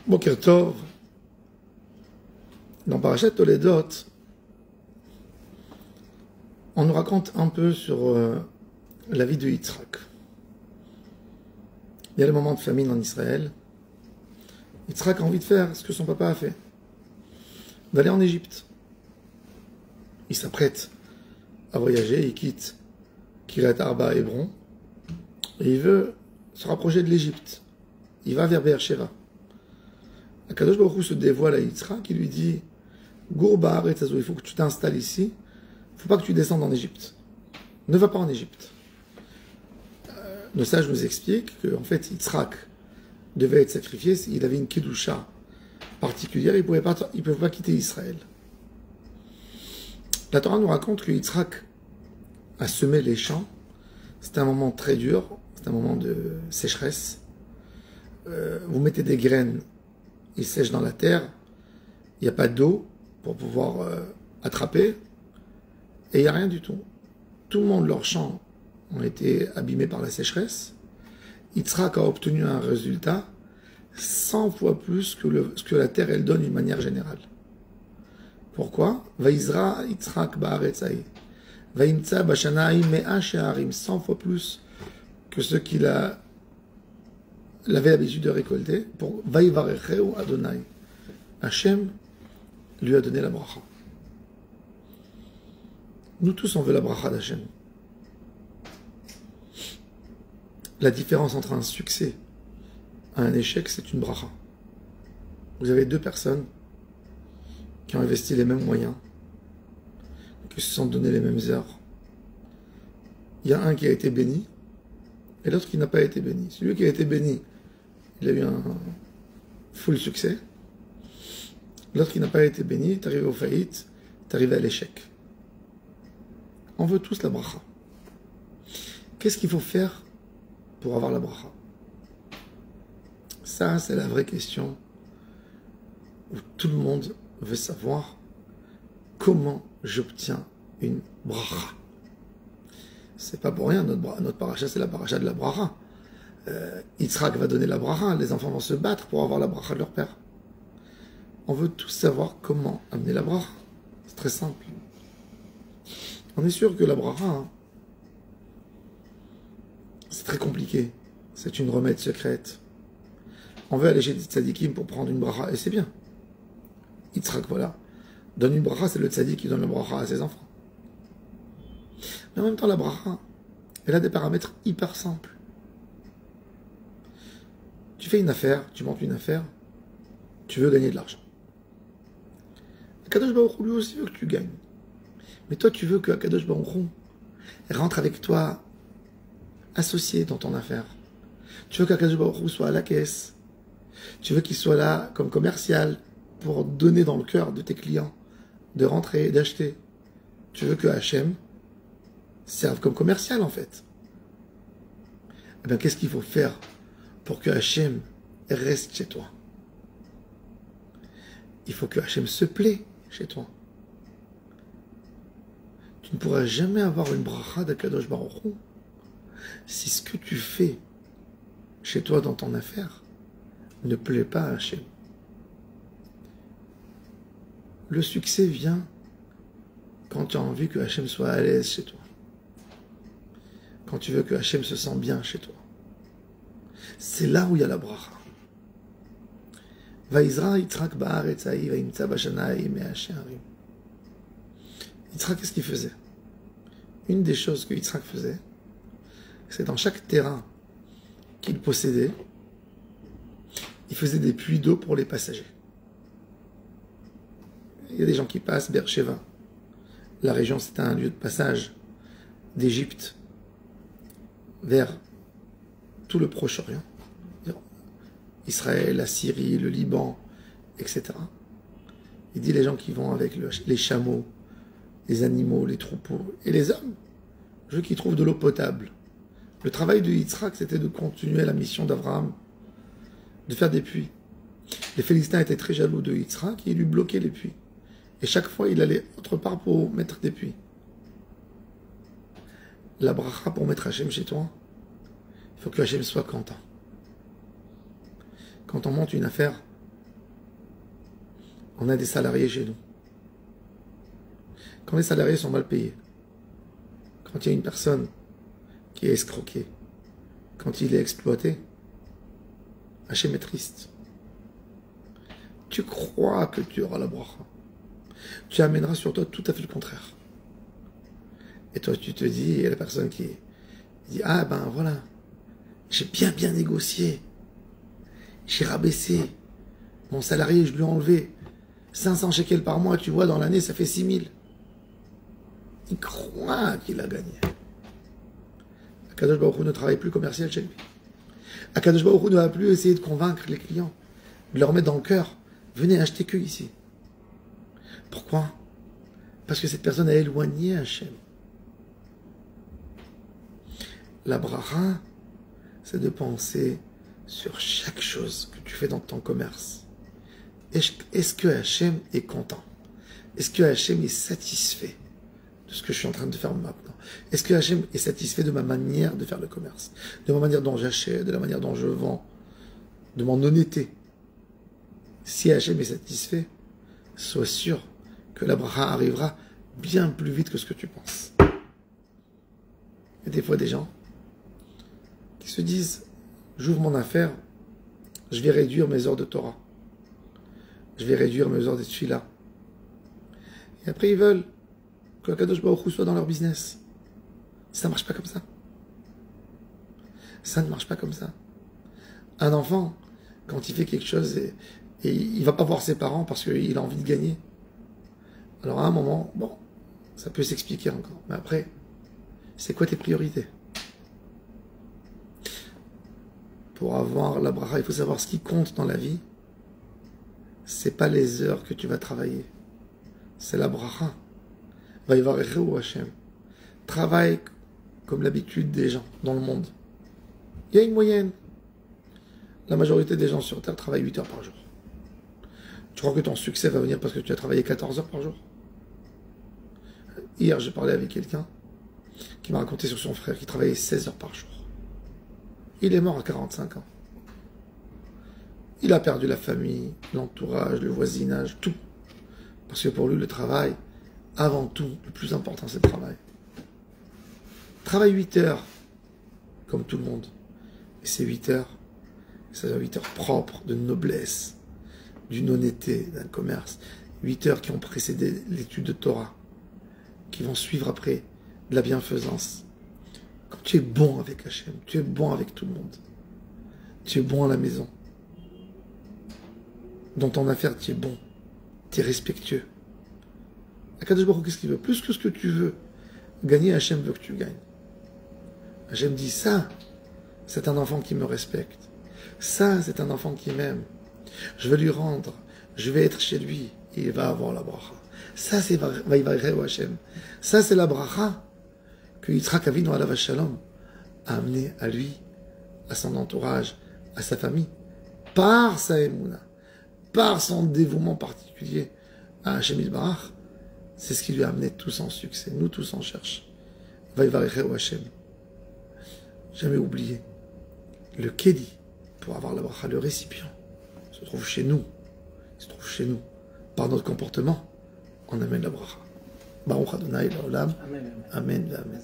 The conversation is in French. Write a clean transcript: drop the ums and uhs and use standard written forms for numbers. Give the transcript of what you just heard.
Boker Tov, dans Parashat Toledot, on nous raconte un peu sur la vie de Yitzhak. Il y a le moment de famine en Israël. Yitzhak a envie de faire ce que son papa a fait, d'aller en Égypte. Il s'apprête à voyager, il quitte Kiryat Arba, Hébron, et il veut se rapprocher de l'Égypte. Il va vers Beersheba. Akadosh Baruch Hu se dévoile à Yitzhak, qui lui dit Gourba Aretzazo, il faut que tu t'installes ici, il ne faut pas que tu descendes en Égypte. Ne va pas en Égypte. Le sage nous explique qu'en fait Yitzhak devait être sacrifié, il avait une kedusha particulière, il ne pouvait pas quitter Israël. La Torah nous raconte que Yitzhak a semé les champs. C'était un moment très dur, c'était un moment de sécheresse. Vous mettez des graines, ils sèchent dans la terre, il n'y a pas d'eau pour pouvoir attraper, et il n'y a rien du tout. Tout le monde, leurs champs ont été abîmés par la sécheresse. Yitzhak a obtenu un résultat 100 fois plus que ce que la terre elle donne d'une manière générale. Pourquoi? Vaïzra Yitzhak ba'aretzaï. Vaïmtsa bashanaï me'a she'arim. 100 fois plus que ce qu'il avait l'habitude de récolter. Pour Vaïvarecheu Adonai. Hachem lui a donné la bracha. Nous tous, on veut la bracha d'Hachem. La différence entre un succès et un échec, c'est une bracha. Vous avez deux personnes qui ont investi les mêmes moyens, qui se sont donné les mêmes heures. Il y a un qui a été béni, et l'autre qui n'a pas été béni. Celui qui a été béni, il a eu un full succès. L'autre qui n'a pas été béni, est arrivé aux faillites, est arrivé à l'échec. On veut tous la bracha. Qu'est-ce qu'il faut faire pour avoir la bracha? Ça, c'est la vraie question où tout le monde veut savoir comment j'obtiens une bracha. C'est pas pour rien, notre paracha, c'est la paracha de la bracha. Yitzhak va donner la bracha, les enfants vont se battre pour avoir la bracha de leur père. On veut tous savoir comment amener la bracha. C'est très simple. On est sûr que la bracha, c'est très compliqué. C'est une remède secrète. On veut aller chez des tzadikim pour prendre une bracha, et c'est bien. Yitzhak, voilà, donne une bracha, c'est le tzadik qui donne la bracha à ses enfants. Mais en même temps, la bracha, elle a des paramètres hyper simples. Tu fais une affaire, tu montes une affaire, tu veux gagner de l'argent. Akadosh Baruch Hu lui aussi veut que tu gagnes. Mais toi, tu veux que Akadosh Baruch Hu rentre avec toi associé dans ton affaire. Tu veux qu'Akadosh Baruch Hu soit à la caisse. Tu veux qu'il soit là comme commercial pour donner dans le cœur de tes clients, de rentrer, d'acheter. Tu veux que Hachem serve comme commercial en fait. Eh bien, qu'est-ce qu'il faut faire pour que Hachem reste chez toi? Il faut que Hachem se plaît chez toi. Tu ne pourras jamais avoir une bracha d'Akadosh Baruch Hu si ce que tu fais chez toi dans ton affaire ne plaît pas à Hachem. Le succès vient quand tu as envie que Hachem soit à l'aise chez toi. Quand tu veux que Hachem se sente bien chez toi. C'est là où il y a la bracha. Vaïzra Yitzhak ba'aretzaï vaïmtsa bashanaï me'a she'arim. Yitzhak, qu'est-ce qu'il faisait? Une des choses que Yitzhak faisait, c'est dans chaque terrain qu'il possédait, il faisait des puits d'eau pour les passagers. Il y a des gens qui passent, Beersheba. La région, c'était un lieu de passage d'Égypte vers tout le Proche-Orient. Israël, la Syrie, le Liban, etc. Il dit les gens qui vont avec les chameaux, les animaux, les troupeaux et les hommes, je veux qu'ils trouvent de l'eau potable. Le travail de Yitzhak, c'était de continuer la mission d'Abraham, de faire des puits. Les Philistins étaient très jaloux de Yitzhak et ils lui bloquaient les puits. Et chaque fois, il allait autre part pour mettre des puits. La bracha pour mettre Hachem chez toi, il faut que Hachem soit content. Quand on monte une affaire, On a des salariés chez nous. Quand les salariés sont mal payés, quand il y a une personne qui est escroquée, quand il est exploité, Hachem est triste. Tu crois que tu auras la bracha. Tu amèneras sur toi tout à fait le contraire. Et toi, tu te dis, et la personne qui dit, ah ben voilà, j'ai bien négocié. J'ai rabaissé. Mon salarié, je lui ai enlevé 500 shekels par mois, tu vois, dans l'année, ça fait 6000. Il croit qu'il a gagné. Akadosh Baruch Hu ne travaille plus commercial chez lui. Akadosh Baruch Hu ne va plus essayer de convaincre les clients, de leur mettre dans le cœur, venez acheter que ici. Pourquoi? Parce que cette personne a éloigné Hachem. La bracha, c'est de penser sur chaque chose que tu fais dans ton commerce. Est-ce que Hachem est content? Est-ce que Hachem est satisfait de ce que je suis en train de faire maintenant? Est-ce que Hachem est satisfait de ma manière de faire le commerce? De ma manière dont j'achète, de la manière dont je vends, de mon honnêteté? Si Hachem est satisfait, sois sûr que la bracha arrivera bien plus vite que ce que tu penses. Il y a des fois des gens qui se disent, j'ouvre mon affaire, je vais réduire mes heures de Torah. Je vais réduire mes heures de Tfila. Et après, ils veulent que Akadosh Baruch Hu soit dans leur business. Ça ne marche pas comme ça. Ça ne marche pas comme ça. Un enfant, quand il fait quelque chose et il ne va pas voir ses parents parce qu'il a envie de gagner. Alors à un moment, bon, ça peut s'expliquer encore. Mais après, c'est quoi tes priorités? Pour avoir la bracha, il faut savoir ce qui compte dans la vie. C'est pas les heures que tu vas travailler. C'est la bracha. Vayivarechu Hashem. Travaille comme l'habitude des gens dans le monde. Il y a une moyenne. La majorité des gens sur Terre travaillent 8 heures par jour. Tu crois que ton succès va venir parce que tu as travaillé 14 heures par jour? Hier, j'ai parlé avec quelqu'un qui m'a raconté sur son frère qui travaillait 16 heures par jour. Il est mort à 45 ans. Il a perdu la famille, l'entourage, le voisinage, tout. Parce que pour lui, le travail, avant tout, le plus important, c'est le travail. Travaille 8 heures, comme tout le monde. Et ces 8 heures, ça doit être 8 heures propres, de noblesse, d'une honnêteté, d'un commerce. 8 heures qui ont précédé l'étude de Torah, qui vont suivre après de la bienfaisance. Quand tu es bon avec Hachem, tu es bon avec tout le monde. Tu es bon à la maison. Dans ton affaire, tu es bon. Tu es respectueux. Akadosh Baruch Hu, qu'est-ce qu'il veut? Plus que ce que tu veux gagner, Hachem veut que tu gagnes. Hachem dit ça, c'est un enfant qui me respecte. Ça, c'est un enfant qui m'aime. Je vais lui rendre. Je vais être chez lui. Et il va avoir la bracha. Ça, c'est Vayivarechu Hashem. Ça, c'est la bracha que Yitzhak Avinu alav shalom a amené à lui, à son entourage, à sa famille, par sa émouna, par son dévouement particulier à Hashem Yitbarach. C'est ce qui lui a amené tout son succès. Nous tous on cherche. Vayivarechu Hashem. Jamais oublier. Le kédi, pour avoir la bracha, le récipient, se trouve chez nous. Il se trouve chez nous. Par notre comportement, on amène la bracha. Baruch Adonai l'olam. Amen. Amen.